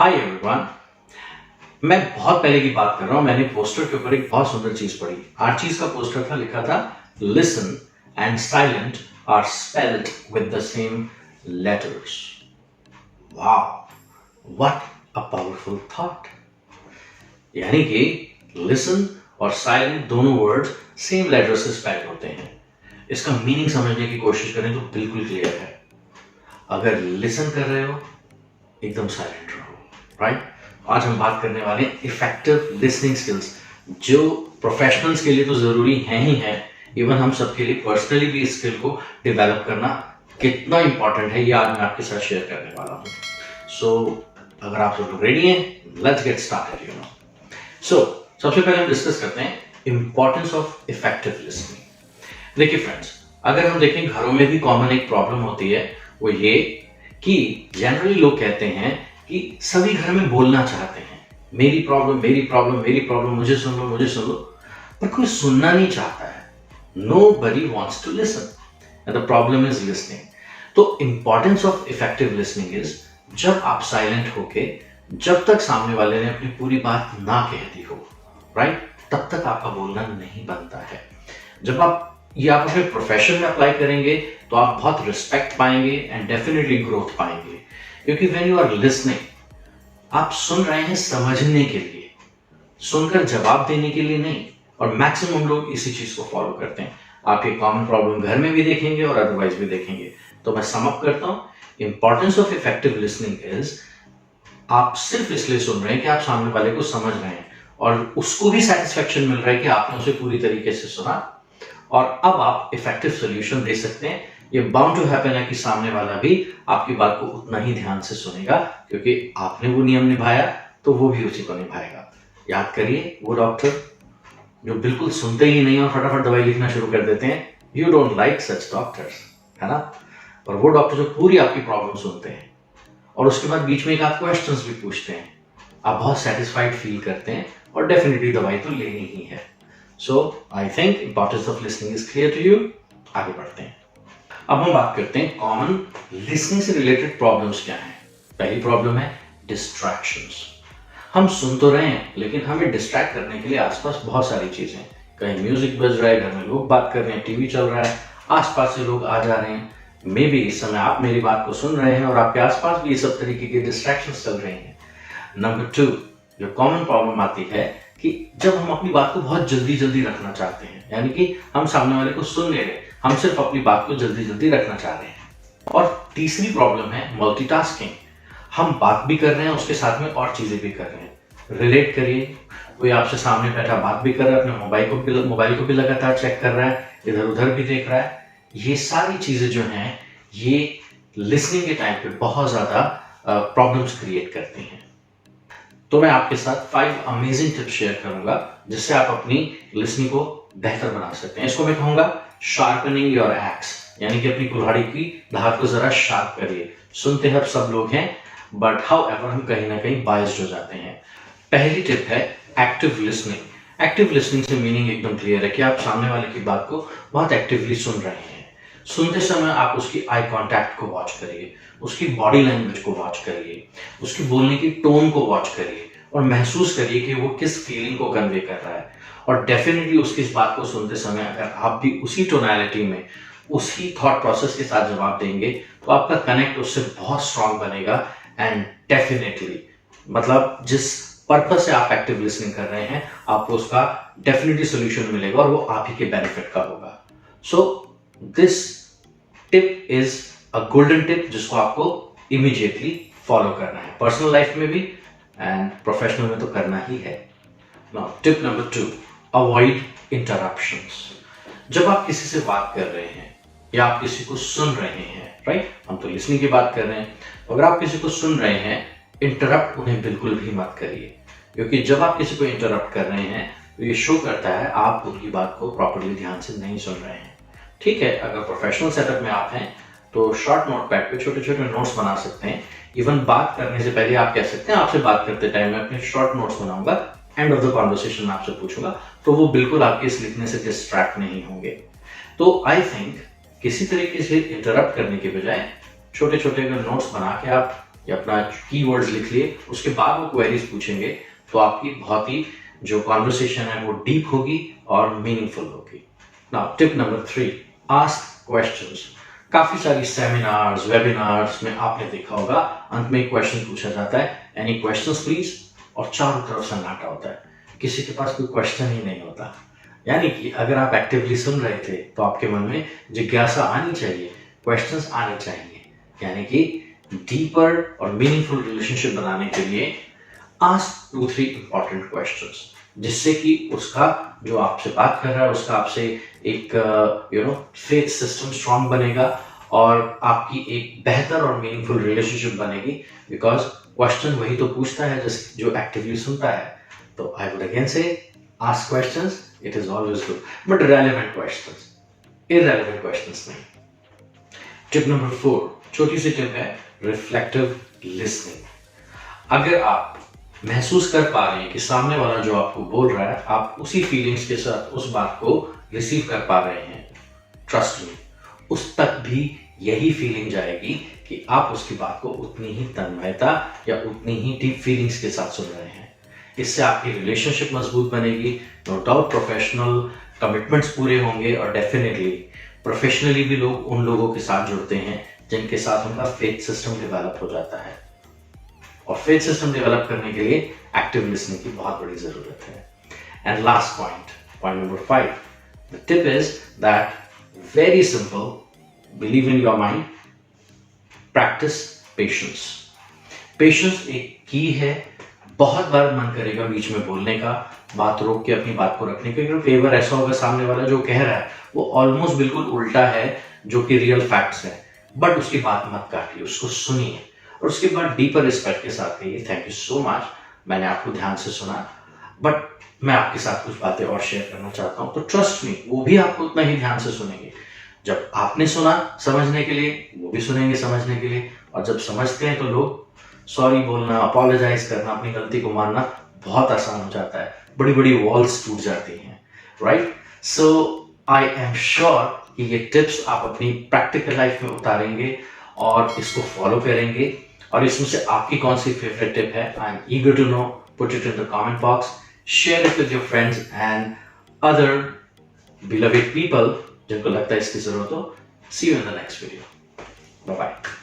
Hi everyone. मैं बहुत पहले की बात कर रहा हूं। मैंने पोस्टर के ऊपर एक बहुत सुंदर चीज पढ़ी। आर्चीज का पोस्टर था, लिखा था listen and silent are spelled with the same letters. वाह, व्हाट अ पावरफुल थॉट। यानी कि लिसन और साइलेंट दोनों वर्ड सेम लेटर से स्पेल होते हैं। इसका मीनिंग समझने की कोशिश करें तो बिल्कुल क्लियर है। अगर लिसन कर रहे हो, एकदम साइलेंट रहो, राइट। आज हम बात करने वाले हैं इफेक्टिव लिसनिंग स्किल्स, जो प्रोफेशनल्स के लिए तो जरूरी है ही है, इवन हम सबके लिए पर्सनली भी इस स्किल को डेवलप करना कितना इंपॉर्टेंट है, ये आज मैं आपके साथ शेयर करने वाला हूँ। सो अगर आप सब रेडी हैं, लेट्स गेट स्टार्टेड। सबसे पहले हम डिस्कस करते हैं इंपॉर्टेंस ऑफ इफेक्टिव लिसनिंग। देखिए फ्रेंड्स, अगर हम देखें घरों में भी कॉमन एक प्रॉब्लम होती है, वो ये कि जनरली लोग कहते हैं कि सभी घर में बोलना चाहते हैं, मेरी प्रॉब्लम मेरी प्रॉब्लम मेरी प्रॉब्लम, मुझे सुन लो मुझे सुन लो, पर कोई सुनना नहीं चाहता है। Nobody wants to listen and the problem is listening। तो importance of effective listening is, जब आप साइलेंट होके, जब तक सामने वाले ने अपनी पूरी बात ना कह दी हो, राइट, तब तक आपका बोलना नहीं बनता है। जब आप अपने प्रोफेशन में अप्लाई करेंगे तो आप बहुत रिस्पेक्ट पाएंगे एंड डेफिनेटली ग्रोथ पाएंगे, क्योंकि व्हेन यू आर लिसनिंग, आप सुन रहे हैं समझने के लिए, सुनकर जवाब देने के लिए नहीं। और मैक्सिमम लोग इसी चीज को फॉलो करते हैं। आप ये कॉमन प्रॉब्लम घर में भी देखेंगे और अदरवाइज भी देखेंगे। तो मैं सम अप करता हूं, importance of effective listening is, आप सिर्फ इसलिए सुन रहे हैं कि आप सामने वाले को समझ रहे हैं और उसको भी सेटिस्फेक्शन मिल रहा है कि आपने उसे पूरी तरीके से सुना, और अब आप इफेक्टिव सोल्यूशन दे सकते हैं। ये बाउंड टू हैपन है कि सामने वाला भी आपकी बात को उतना ही ध्यान से सुनेगा, क्योंकि आपने वो नियम निभाया तो वो भी उसी को निभाएगा। याद करिए, वो डॉक्टर जो बिल्कुल सुनते ही नहीं और फटाफट दवाई लिखना शुरू कर देते हैं, you don't like such doctors, है ना। और वो डॉक्टर जो पूरी आपकी प्रॉब्लम सुनते हैं और उसके बाद बीच में एक आध क्वेश्चंस भी पूछते हैं, आप बहुत सेटिस्फाइड फील करते हैं और डेफिनेटली दवाई तो लेनी ही है। So I think importance of listening is clear to you. आगे बढ़ते हैं। अब हम बात करते हैं कॉमन लिसनिंग से रिलेटेड प्रॉब्लम्स क्या हैं। पहली प्रॉब्लम है डिस्ट्रैक्शंस। हम सुन तो रहे हैं, लेकिन हमें डिस्ट्रैक्ट करने के लिए आसपास बहुत सारी चीजें, कहीं म्यूजिक बज रहा है, घर में लोग बात कर रहे हैं, टीवी चल रहा है, आसपास से लोग आ जा रहे हैं, मे बी इस समय आप मेरी बात को सुन रहे हैं और आपके आसपास भी ये सब तरीके के डिस्ट्रैक्शंस चल रही हैं। नंबर 2, जो कॉमन प्रॉब्लम आती है कि जब हम अपनी बात को बहुत जल्दी जल्दी रखना चाहते हैं, यानी कि हम सामने वाले को सुन ले रहे हैं, हम सिर्फ अपनी बात को जल्दी जल्दी रखना चाह रहे हैं। और तीसरी प्रॉब्लम है मल्टीटास्किंग। हम बात भी कर रहे हैं, उसके साथ में और चीजें भी कर रहे हैं। रिलेट करिए, कोई आपसे सामने बैठा बात भी कर रहा है, अपने मोबाइल को भी लगातार चेक कर रहा है, इधर उधर भी देख रहा है। ये सारी चीजें जो हैं, ये लिसनिंग के टाइम पे बहुत ज्यादा प्रॉब्लम्स क्रिएट करती हैं। तो मैं आपके साथ 5 अमेजिंग टिप्स शेयर करूंगा, जिससे आप अपनी लिसनिंग को बेहतर बना सकते हैं। इसको मैं कहूंगा शार्पनिंग योर एक्स, यानी कि अपनी कुल्हाड़ी की धार को जरा शार्प करिए। सुनते हैं सब लोग हैं, बट हाउएवर हम कहीं ना कहीं बायस्ड हो जाते हैं। पहली टिप है एक्टिव लिसनिंग। एक्टिव लिसनिंग से मीनिंग एकदम क्लियर है कि आप सामने वाले की बात को बहुत एक्टिवली सुन रहे हैं। सुनते समय आप उसकी आई कांटेक्ट को वॉच करिए, उसकी बॉडी लैंग्वेज को वॉच करिए, उसकी बोलने की टोन को वॉच करिए और महसूस करिए कि वो किस फीलिंग को कन्वे कर रहा है। और डेफिनेटली उसकी इस बात को सुनते समय अगर आप भी उसी टोनैलिटी में, उसी थॉट प्रोसेस के साथ जवाब देंगे, तो आपका कनेक्ट उससे बहुत स्ट्रांग बनेगा। एंड डेफिनेटली, मतलब जिस पर्पज से आप एक्टिव लिसनिंग कर रहे हैं, आपको उसका डेफिनेटली सोल्यूशन मिलेगा और वो आप ही के बेनिफिट का होगा। So this tip is a golden tip, जिसको आपको इमीडिएटली फॉलो करना है, पर्सनल लाइफ में भी एंड प्रोफेशनल में तो करना ही है। Now tip number 2, avoid interruptions. जब आप किसी से बात कर रहे हैं या आप किसी को सुन रहे हैं, राइट, हम तो लिसनिंग की बात कर रहे हैं, अगर आप किसी को सुन रहे हैं, इंटरप्ट उन्हें बिल्कुल भी मत करिए, क्योंकि जब आप किसी को इंटरप्ट कर रहे हैं तो ये शो करता है आप उनकी बात को प्रॉपर्ली ध्यान से नहीं सुन रहे हैं। ठीक है, अगर प्रोफेशनल सेटअप में आप हैं तो शॉर्ट नोट पैड पे छोटे छोटे नोट्स बना सकते हैं। इवन बात करने से पहले आप कह सकते हैं, आपसे बात करते टाइम में अपने शॉर्ट नोट्स बनाऊंगा, एंड ऑफ द कॉन्वर्सेशन में आपसे पूछूंगा, तो वो बिल्कुल आपके इस लिखने से डिस्ट्रैक्ट नहीं होंगे। तो आई थिंक किसी तरीके से इंटरप्ट करने के बजाय छोटे छोटे अगर नोट्स बना के आप या अपना कीवर्ड्स लिख लिए, उसके बाद वो क्वेरीज पूछेंगे तो आपकी बहुत ही जो कॉन्वर्सेशन है वो डीप होगी और मीनिंगफुल होगी। Now tip number 3, ask questions. काफी सारी सेमिनार्स, वेबिनार्स में आपने देखा होगा अंत में एक क्वेश्चन पूछा जाता है, एनी क्वेश्चंस प्लीज, और चारों तरफ सन्नाटा होता है, किसी के पास कोई क्वेश्चन ही नहीं होता। यानी कि अगर आप एक्टिवली सुन रहे थे तो आपके मन में जिज्ञासा आनी चाहिए, क्वेश्चंस आने चाहिए। यानी कि डीपर और मीनिंगफुल रिलेशनशिप बनाने के लिए आस्क 2-3 इंपॉर्टेंट क्वेश्चंस, जिससे कि उसका जो आपसे बात कर रहा है उसका आपसे एक फेथ सिस्टम स्ट्रांग बनेगा और आपकी एक बेहतर और मीनिंगफुल रिलेशनशिप बनेगी, बिकॉज क्वेश्चन वही तो पूछता है जो एक्टिवली सुनता है। तो आई वुड अगेन से ask questions, it is always good, but relevant questions, irrelevant questions नहीं। टिप नंबर 4, छोटी सी टिप है, रिफ्लेक्टिव लिसनिंग। अगर आप महसूस कर पा रहे हैं कि सामने वाला जो आपको बोल रहा है, आप उसी फीलिंग्स के साथ उस बात को रिसीव कर पा रहे हैं, ट्रस्ट मी, उस तक भी यही फीलिंग जाएगी कि आप उसकी बात को उतनी ही तन्मयता या उतनी ही डीप फीलिंग्स के साथ सुन रहे हैं। इससे आपकी रिलेशनशिप मजबूत बनेगी, नो डाउट प्रोफेशनल कमिटमेंट्स पूरे होंगे और डेफिनेटली प्रोफेशनली भी लोग उन लोगों के साथ जुड़ते हैं जिनके साथ उनका फेथ सिस्टम डेवलप हो जाता है। और फेथ सिस्टम डेवलप करने के लिए एक्टिव लिसनिंग की बहुत बड़ी जरूरत है। And last point number 5, the tip is that very simple, believe in your mind, practice patience. Patience एक की है। बहुत बार मन करेगा बीच में बोलने का, बात रोक के अपनी बात को रखने का, क्योंकि कई बार ऐसा होगा सामने वाला जो कह रहा है वो ऑलमोस्ट बिल्कुल उल्टा है जो कि रियल फैक्ट्स है, बट उसकी बात मत काटिए, उसको सुनिए और उसके बाद डीपर रिस्पेक्ट के साथ कहिए, थैंक यू सो मच, मैंने आपको ध्यान से सुना, बट मैं आपके साथ कुछ बातें और शेयर करना चाहता हूँ। तो ट्रस्ट मी, वो भी आपको उतना ही ध्यान से सुनेंगे। जब आपने सुना समझने के लिए, वो भी सुनेंगे समझने के लिए। और जब समझते हैं तो लोग सॉरी बोलना, अपोलोजाइज करना, अपनी गलती को मानना बहुत आसान हो जाता है, बड़ी बड़ी वॉल्स टूट जाती हैं, right? So I am sure कि ये टिप्स आप अपनी प्रैक्टिकल लाइफ में उतारेंगे और इसको फॉलो करेंगे। और इसमें से आपकी कौन सी फेवरेट टिप है? I am eager to know, put it in the comment box, share it with your friends and other beloved people जिनको लगता है इसकी जरूरत हो। See you in the next video, bye bye.